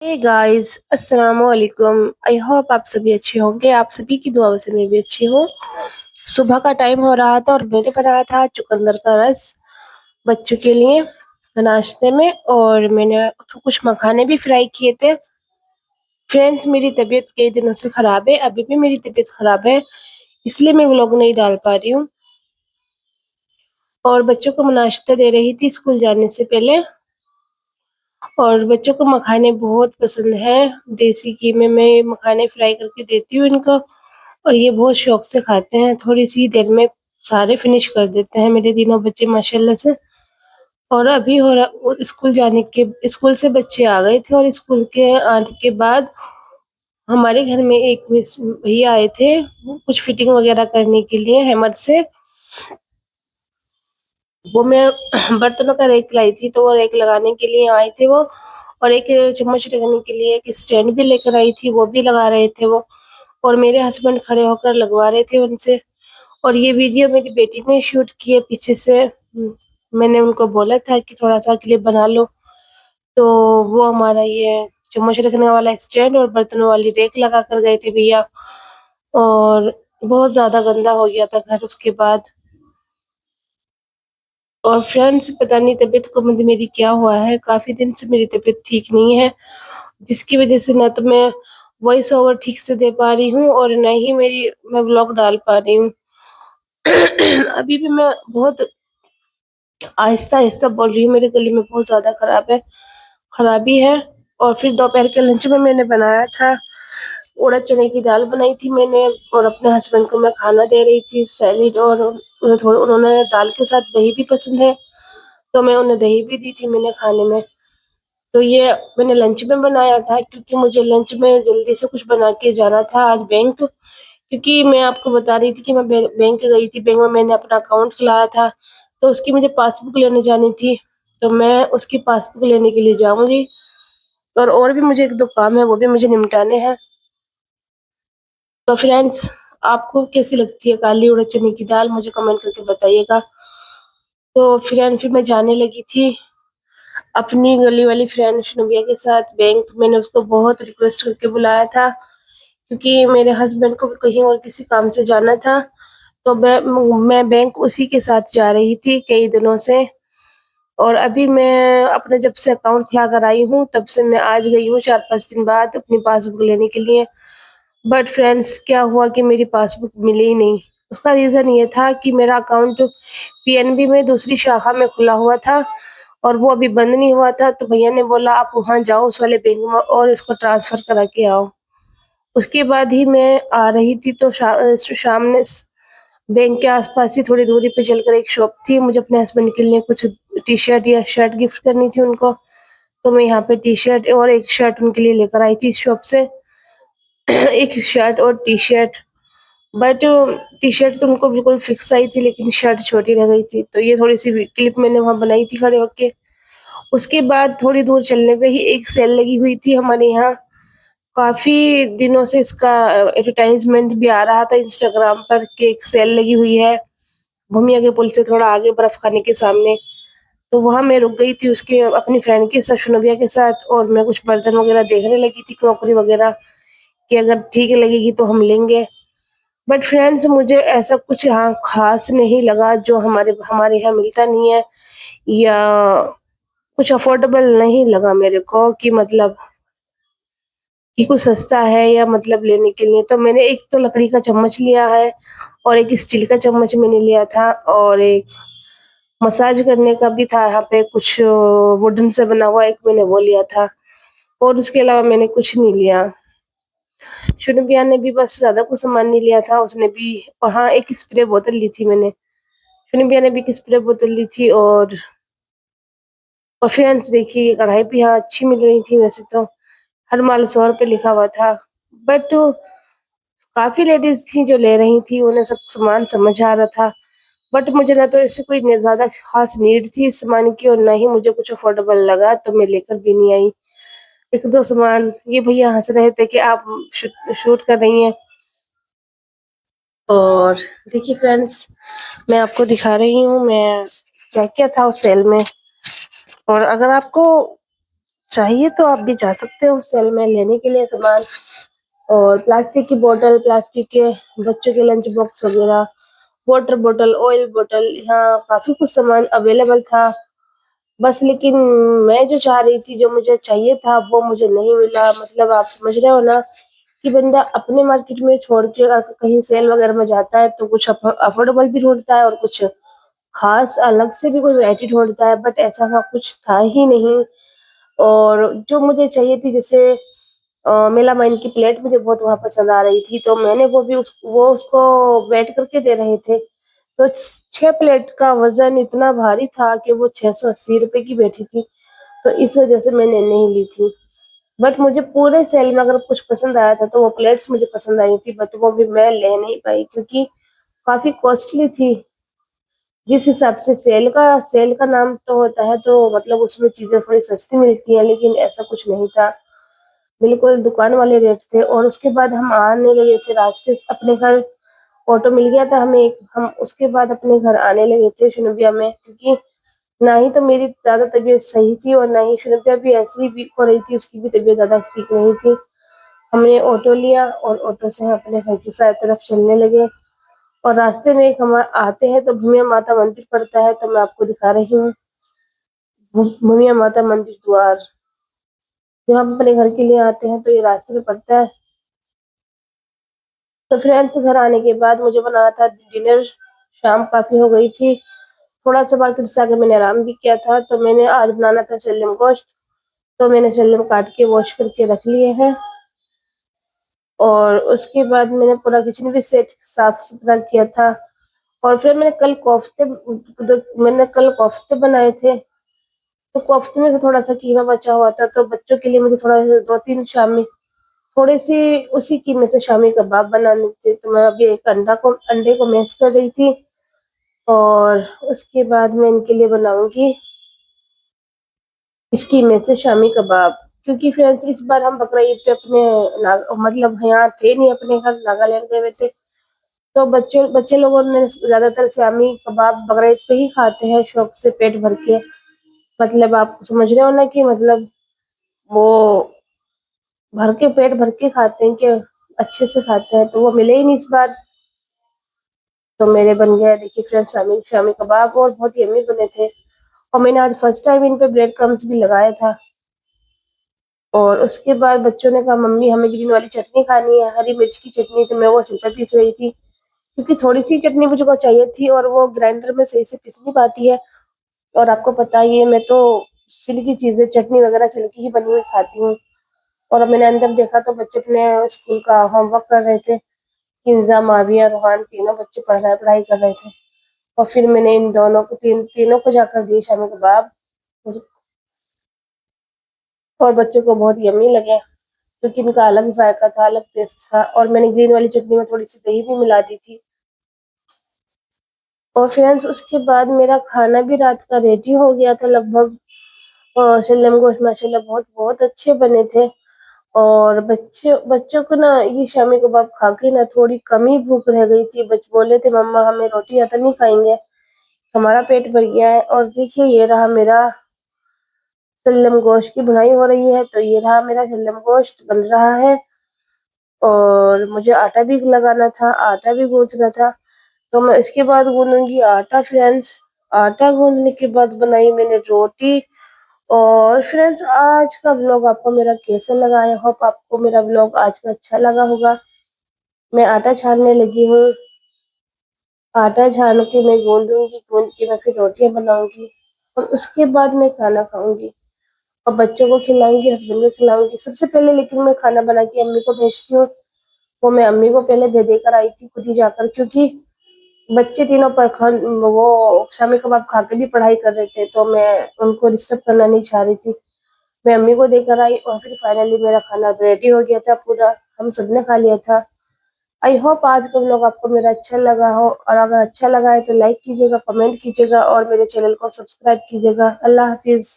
Hey guys, अस्सलाम वालेकुम। I hope आप सभी अच्छे होंगे। आप सभी की दुआओं से मैं भी अच्छी हूँ। सुबह का टाइम हो रहा था और मैंने बनाया था चुकंदर का रस बच्चों के लिए नाश्ते में, और मैंने कुछ मखाने भी फ्राई किए थे। फ्रेंड्स, मेरी तबीयत कई दिनों से खराब है, अभी भी मेरी तबीयत खराब है, इसलिए मैं व्लॉग नहीं डाल पा रही हूँ। और बच्चों को मैं नाश्ता दे रही थी स्कूल जाने से पहले, और बच्चों को मखाने बहुत पसंद है। देसी घी में मैं मखाने फ्राई करके देती हूँ इनको, और ये बहुत शौक से खाते हैं। थोड़ी सी देर में सारे फिनिश कर देते हैं मेरे तीनों बच्चे माशाल्लाह से। और अभी हो रहा वो स्कूल से बच्चे आ गए थे, और स्कूल के आने के बाद हमारे घर में एक मिस भैया आए थे, वो कुछ फिटिंग वगैरह करने के लिए हैमर से। वो मैं बर्तनों का रैक लाई थी, तो वो रैक लगाने के लिए आए थे वो, और एक चम्मच रखने के लिए एक स्टैंड भी लेकर आई थी, वो भी लगा रहे थे वो, और मेरे हस्बैंड खड़े होकर लगवा रहे थे उनसे। और ये वीडियो मेरी बेटी ने शूट की है पीछे से। मैंने उनको बोला था कि थोड़ा सा क्लिप बना लो, तो वो हमारा ये चम्मच रखने वाला स्टैंड और बर्तनों वाली रैक लगा कर गए थे भैया, और बहुत ज्यादा गंदा हो गया था घर उसके बाद। और फ्रेंड्स, पता नहीं तबीयत को मुझे मेरी क्या हुआ है, काफी दिन से मेरी तबीयत ठीक नहीं है, जिसकी वजह से ना तो मैं वॉइस ओवर ठीक से दे पा रही हूँ, और न ही मैं व्लॉग डाल पा रही हूँ। अभी भी मैं बहुत आहिस्ता आहिस्ता बोल रही हूँ, मेरे गले में बहुत ज्यादा खराबी है। और फिर दोपहर के लंच में मैंने बनाया था उड़द चने की दाल बनाई थी मैंने, और अपने हस्बैंड को मैं खाना दे रही थी सैलेड, और उन्होंने दाल के साथ दही भी पसंद है, तो मैं उन्हें दही भी दी थी मैंने खाने में। तो ये मैंने लंच में बनाया था, क्योंकि मुझे लंच में जल्दी से कुछ बना के जाना था आज बैंक, क्योंकि मैं आपको बता रही थी कि मैं बैंक गई थी। बैंक में मैंने अपना अकाउंट खुलाया था, तो उसकी मुझे पासबुक लेने जानी थी, तो मैं उसकी पासबुक लेने के लिए जाऊंगी। और भी मुझे एक दो काम है, वो भी मुझे निपटाने हैं। तो फ्रेंड्स, आपको कैसी लगती है काली उड़द चने की दाल, मुझे कमेंट करके बताइएगा। तो फिर मैं जाने लगी थी अपनी गली वाली फ्रेंड शनुबिया के साथ बैंक। मैंने उसको बहुत रिक्वेस्ट करके बुलाया था, क्योंकि मेरे हस्बैंड को भी कहीं और किसी काम से जाना था, तो मैं बैंक उसी के साथ जा रही थी कई दिनों से। और अभी मैं अपने जब से अकाउंट खुला कर आई हूँ, तब से मैं आज गई हूँ 4-5 दिन बाद अपनी पासबुक लेने के लिए। बट फ्रेंड्स, क्या हुआ कि मेरी पासबुक मिली ही नहीं। उसका रीज़न ये था कि मेरा अकाउंट पीएनबी में दूसरी शाखा में खुला हुआ था, और वो अभी बंद नहीं हुआ था, तो भैया ने बोला आप वहाँ जाओ उस वाले बैंक में और इसको ट्रांसफ़र करा के आओ। उसके बाद ही मैं आ रही थी, तो शाम ने बैंक के आसपास ही थोड़ी दूरी पे चलकर एक शॉप थी, मुझे अपने हस्बैंड के लिए कुछ टी-शर्ट या शर्ट गिफ्ट करनी थी उनको, तो मैं यहाँ पे टी-शर्ट और एक शर्ट उनके लिए लेकर आई थी इस शॉप से। एक शर्ट और टी-शर्ट, बट टी-शर्ट तो उनको बिल्कुल फिक्स आई थी, लेकिन शर्ट छोटी रह गई थी, तो ये थोड़ी-सी क्लिप मैंने वहाँ बनाई थी खड़े होके। उसके बाद थोड़ी दूर चलने पे ही एक सेल लगी हुई थी हमारे यहाँ। काफ़ी दिनों से इसका एडवर्टाइज़मेंट भी आ रहा था इंस्टाग्राम पर कि एक सेल लगी हुई है, भूमिया के पुल से थोड़ा आगे बर्फ खाने के सामने। तो वहाँ मैं रुक गई थी उसके अपनी फ्रेंड के साथ, शनुबिया के साथ, और मैं कुछ बर्तन वगैरह देखने लगी थी, क्रॉकरी वगैरह, कि अगर ठीक लगेगी तो हम लेंगे। बट फ्रेंड्स, मुझे ऐसा कुछ यहाँ ख़ास नहीं लगा जो हमारे हमारे यहाँ मिलता नहीं है, या कुछ अफोर्डेबल नहीं लगा मेरे को, कि मतलब कि कुछ सस्ता है या मतलब लेने के लिए। तो मैंने एक तो लकड़ी का चम्मच लिया है, और एक स्टील का चम्मच मैंने लिया था, और एक मसाज करने का भी था यहाँ पे कुछ वुडन से बना हुआ एक मैंने वो लिया था, और उसके अलावा मैंने कुछ नहीं लिया। शुनु भैया ने भी बस ज़्यादा कुछ सामान नहीं लिया था, उसने भी। और हाँ, एक स्प्रे बोतल ली थी मैंने। शुनु भैया ने भी एक स्प्रे बोतल ली थी, और फ्रेंड्स देखिए, कढ़ाई भी यहाँ अच्छी मिल रही थी वैसे तो। हर माल 100 रुपए लिखा हुआ था, बट काफ़ी लेडीज़ थी जो ले रही थी, उन्हें सब सामान समझ आ रहा था। बट मुझे ना तो ऐसे कोई ज़्यादा ख़ास नीड थी इस सामान की, और ना ही मुझे कुछ अफोर्डेबल लगा, तो मैं लेकर भी नहीं आई। 1-2 सामान, ये भैया हँस रहे थे कि आप शूट कर रही हैं। और देखिए फ्रेंड्स, मैं आपको दिखा रही हूँ मैं क्या-क्या था उस सेल में। और अगर आपको चाहिए तो आप भी जा सकते हो सेल में लेने के लिए सामान। और प्लास्टिक की बोतल, प्लास्टिक के बच्चों के लंच बॉक्स वगैरह, वाटर बोतल, ऑयल बोतल, यहाँ काफी कुछ सामान अवेलेबल था। बस लेकिन मैं जो चाह रही थी, जो मुझे चाहिए था, वो मुझे नहीं मिला। मतलब आप समझ रहे हो ना कि बंदा अपने मार्केट में छोड़ के अगर कहीं सेल वगैरह में जाता है तो कुछ अफोर्डेबल भी ढूंढता है और कुछ खास अलग से भी कोई वैरायटी ढूंढता है, बट ऐसा वहाँ कुछ था ही नहीं। और जो मुझे चाहिए थी, जैसे मेलामाइन की प्लेट मुझे बहुत वहाँ पसंद आ रही थी, तो मैंने वो उसको वेट करके दे रहे थे। तो 6 प्लेट का वज़न इतना भारी था कि वो 680 रुपए की बैठी थी, तो इस वज़ह से मैंने नहीं ली थी। बट मुझे पूरे सेल में अगर कुछ पसंद आया था तो वो प्लेट्स मुझे पसंद आई थी, बट वो भी मैं ले नहीं पाई क्योंकि काफ़ी कॉस्टली थी। जिस हिसाब से सेल का नाम तो होता है, तो मतलब उसमें चीज़ें थोड़ी सस्ती मिलती हैं, लेकिन ऐसा कुछ नहीं था। बिल्कुल दुकान वाले रेट थे। और उसके बाद हम आने लगे थे रास्ते से अपने घर, ऑटो मिल गया था हमें एक, हम उसके बाद अपने घर आने लगे थे शनुबिया में, क्योंकि ना ही तो मेरी ज़्यादा तबीयत सही थी और ना ही शनुबिया भी ऐसे ही वीक हो रही थी, उसकी भी तबीयत ज़्यादा ठीक नहीं थी। हमने ऑटो लिया और ऑटो से हम अपने घर की साइड तरफ चलने लगे। और रास्ते में एक हम आते हैं तो भूमिया माता मंदिर पड़ता है, तो मैं आपको दिखा रही हूँ भूमिया माता मंदिर द्वार। जब हम अपने घर के लिए आते हैं तो ये रास्ते में पड़ता है। तो फ्रेंड्स, घर आने के बाद मुझे बनाना था डिनर। शाम काफी हो गई थी, थोड़ा सा मार्केट से आके मैंने आराम भी किया था, तो मैंने आज बनाना था शलजम गोश्त। तो मैंने शलजम काट के वॉश करके रख लिए हैं। और उसके बाद मैंने पूरा किचन भी सेट साफ सुथरा किया था। और फिर मैंने कल कोफ्ते बनाए थे, तो कोफ्ते में से थोड़ा सा कीमा बचा हुआ था, तो बच्चों के लिए मुझे थोड़ा 2-3 शामी थोड़ी सी उसी कीमे से शामी कबाब बनाने थे। तो मैं अभी एक अंडे को मैश कर रही थी। और उसके बाद मैं इनके लिए बनाऊंगी इस कीमे से शामी कबाब। क्योंकि फ्रेंड्स, इस बार हम बकरा ईद पे अपने मतलब यहाँ थे नहीं, अपने घर नागालैंड गए हुए थे। तो बच्चे बच्चे लोगों ने ज्यादातर शामी कबाब बकरा ईद पे ही खाते हैं शौक से, पेट भर के। मतलब आप समझ रहे हो ना कि मतलब वो भर के पेट भर के खाते हैं कि अच्छे से खाते हैं, तो वो मिले ही नहीं इस बार। तो मेरे बन गया, देखिए फ्रेंड्स, शामी शामी कबाब, और बहुत यम्मी बने थे। और मैंने आज फर्स्ट टाइम इन पे ब्रेड क्रम्स भी लगाया था। और उसके बाद बच्चों ने कहा मम्मी हमें ग्रीन वाली चटनी खानी है, हरी मिर्च की चटनी, तो मैं वो सिल पीस रही थी क्योंकि थोड़ी सी चटनी मुझको चाहिए थी और वो ग्राइंडर में सही से पीस नहीं पाती है। और आपको पता ही है, मैं तो सिल की चीजें, चटनी वगैरह सिल की ही बनी हुई खाती हूँ। और अब मैंने अंदर देखा तो बच्चे अपने स्कूल का होमवर्क कर रहे थे। किंजा, माविया, रूहान, तीनों बच्चे पढ़ाई कर रहे थे। और फिर मैंने इन दोनों को तीनों को जाकर दिए शामी कबाब। और बच्चों को बहुत यम्मी लगे क्योंकि इनका अलग जायका था, अलग टेस्ट था। और मैंने ग्रीन वाली चटनी में थोड़ी सी दही भी मिला दी थी। और फ्रेंड्स, उसके बाद मेरा खाना भी रात का रेडी हो गया था लगभग। और शलजम गोश्त माशाल्लाह बहुत बहुत अच्छे बने थे। और बच्चे बच्चों को ना ये शामी कबाब खा के ना थोड़ी कम ही भूख रह गई थी। बच्चे बोले थे मम्मा हमें रोटी ज़्यादा नहीं खाएंगे, हमारा पेट भर गया है। और देखिए ये रहा मेरा शलजम गोश्त की भुनाई हो रही है, तो ये रहा मेरा शलजम गोश्त बन रहा है। और मुझे आटा भी लगाना था, आटा भी गूंथना था, तो मैं इसके बाद गूंदूंगी आटा फ्रेंड्स। आटा गूंदने के बाद बनाई मैंने रोटी। और फ्रेंड्स, आज का व्लॉग आपको मेरा कैसा लगा? आई होप आपको मेरा व्लॉग आज का अच्छा लगा होगा। मैं आटा छानने लगी हूँ। आटा छान के मैं गूंदूंगी, गूंद के मैं फिर रोटियां बनाऊंगी। और उसके बाद मैं खाना खाऊंगी और बच्चों को खिलाऊंगी, हस्बैंड को खिलाऊंगी। सबसे पहले लेकिन मैं खाना बना के अम्मी को भेजती हूँ। वो मैं अम्मी को पहले भेज देकर आई थी खुद ही जाकर, क्योंकि बच्चे तीनों पर वो शामी कबाब खा के भी पढ़ाई कर रहे थे, तो मैं उनको डिस्टर्ब करना नहीं चाह रही थी। मैं अम्मी को देकर आई और फिर फाइनली मेरा खाना रेडी हो गया था पूरा, हम सबने खा लिया था। आई होप आज का व्लॉग आपको मेरा अच्छा लगा हो, और अगर अच्छा लगा है तो लाइक कीजिएगा, कमेंट कीजिएगा और मेरे चैनल को सब्सक्राइब कीजिएगा। अल्लाह हाफिज।